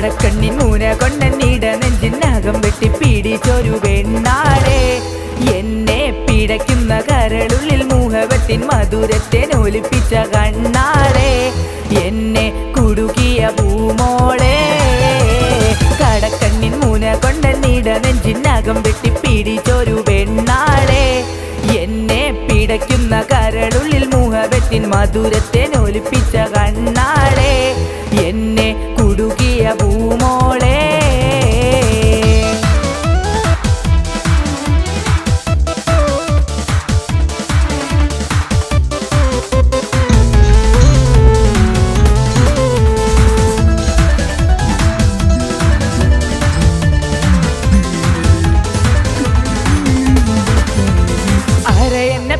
കടക്കണ്ണിൻ മൂന കൊണ്ടെന്നിട നെഞ്ചിനകം വെട്ടി പിടിച്ചൊരു പെണ്ണാളെ എന്നെ പിടയ്ക്കുന്ന കരളുള്ളിൽ മുഹബത്തിൻ മധുരത്തെ ഒലിപ്പിച്ച കണ്ണാളെ എന്നെ കുടുക്കിയ പൂമോളെ കടക്കണ്ണിൻ മൂന കൊണ്ടെന്നിട നെഞ്ചിനകം വെട്ടി പിടിച്ചൊരു പെണ്ണാളെ എന്നെ പിടയ്ക്കുന്ന കരളുള്ളിൽ മുഹബത്തിൻ മധുരത്തെ ഒലിപ്പിച്ച കണ്ണാളെ എന്നെ കുടുക്കിയ പൂമോളെ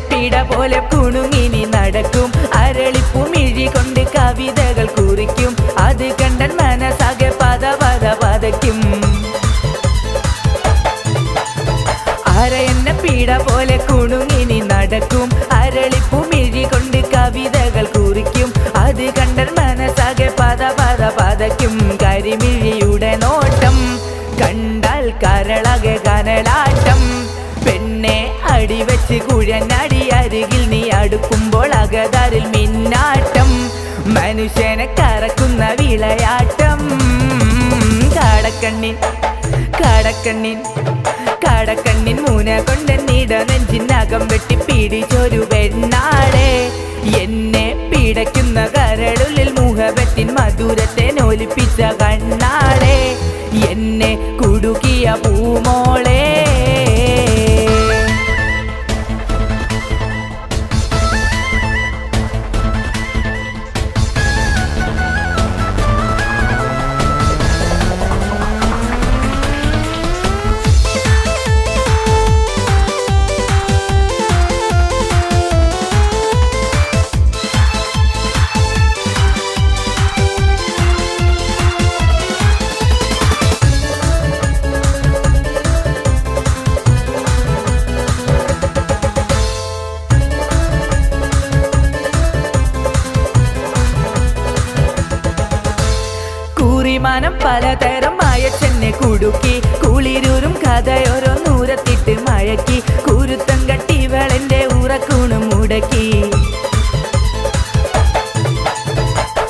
പിട പോലെ കുണുങ്ങിനി നടക്കും അരളിപ്പുമിഴി കൊണ്ട് കവിതകൾ കുറിക്കും അത് കണ്ടൻ മനസ്സാകെ പതയ്ക്കും അരയെന്ന പിട പോലെ കുണുങ്ങിനി നടക്കും അരളിപ്പുമിഴി കൊണ്ട് കവിതകൾ കുറിക്കും അത് കണ്ടൻ മനസ്സാകെ പതയ്ക്കും കരിമിഴിയുടെ നോട്ടം കണ്ടാൽ കരളകെ കനലാട്ടം പെണ്ണെ അടിവെച്ച് കുഴഞ്ഞടി അരികിൽ നീ അടുക്കുമ്പോൾ അകതാരിൽ മിന്നാട്ടം മനുഷ്യനെ കറക്കുന്ന വിളയാട്ടം കടക്കണ്ണിൻ മൂന കൊണ്ടെന്നിട നെഞ്ചിനകം വെട്ടി പിടിച്ചൊരു പെണ്ണാളെ എന്നെ പിടയ്ക്കുന്ന കരളുള്ളിൽ മുഹബത്തിൻ മധുരത്തെ ഒലിപ്പിച്ച കണ്ണാളെ എന്നെ കുടുക്കിയ പൂമോളെ മനം പലതരമായ ചെന്നെ കുടുക്കി കുളിരൂരും കഥയോരോ നൂരത്തിട്ട് മഴക്കി കുരുത്തം കട്ടിവളെന്റെ ഉറക്കൂണും മുടക്കി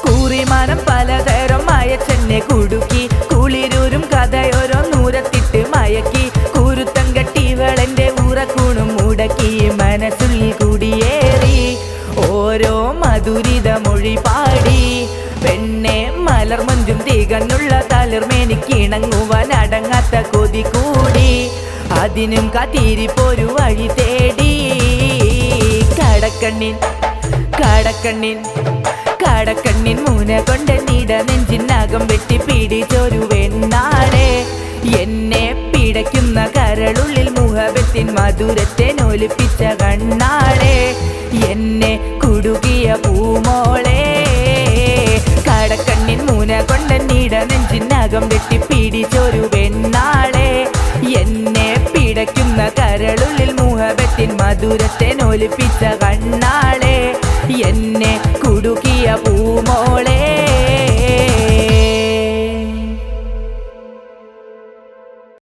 കൂറിമാനം പലതരമായ ചെന്നെ കുടുക്കി കുളിരൂരും കഥയോരോ നൂരത്തിട്ട് മയക്കി കുരുത്തം കട്ടിവളെന്റെ ഉറക്കൂണും മുടക്കി മനസ്സുള്ളിൽ കുടിയേറി ഓരോ മധുരിത മൊഴി പാടി പെണ്ണെ മലർമഞ്ചും തികഞ്ഞുള്ള തളിർമേനിക്കിണങ്ങുവാൻ അടങ്ങാത്ത കൊതി കൂടി അതിനും കാത്തിരിപ്പൊരു വഴി തേടി കടക്കണ്ണിൻ മൂന കൊണ്ടെന്നിട നെഞ്ചിനകം വെട്ടി പിടിച്ചൊരു പെണ്ണാളെ എന്നെ പിടയ്ക്കുന്ന കരളുള്ളിൽ മുഹബത്തിൻ മധുരത്തെ ഒലിപ്പിച്ച കണ്ണാളെ എന്നെ കുടുക്കിയ പൂമോളെ കടക്കണ്ണിൻ മൂന കൊണ്ടെന്നിട നെഞ്ചിനകം വെട്ടി പിടിച്ചൊരു പെണ്ണാളെ എന്നെ പിടയ്ക്കുന്ന കരളുള്ളിൽ മുഹബത്തിൻ മധുരത്തെ ഒലിപ്പിച്ച കണ്ണാളെ എന്നെ കുടുക്കിയ പൂമോളെ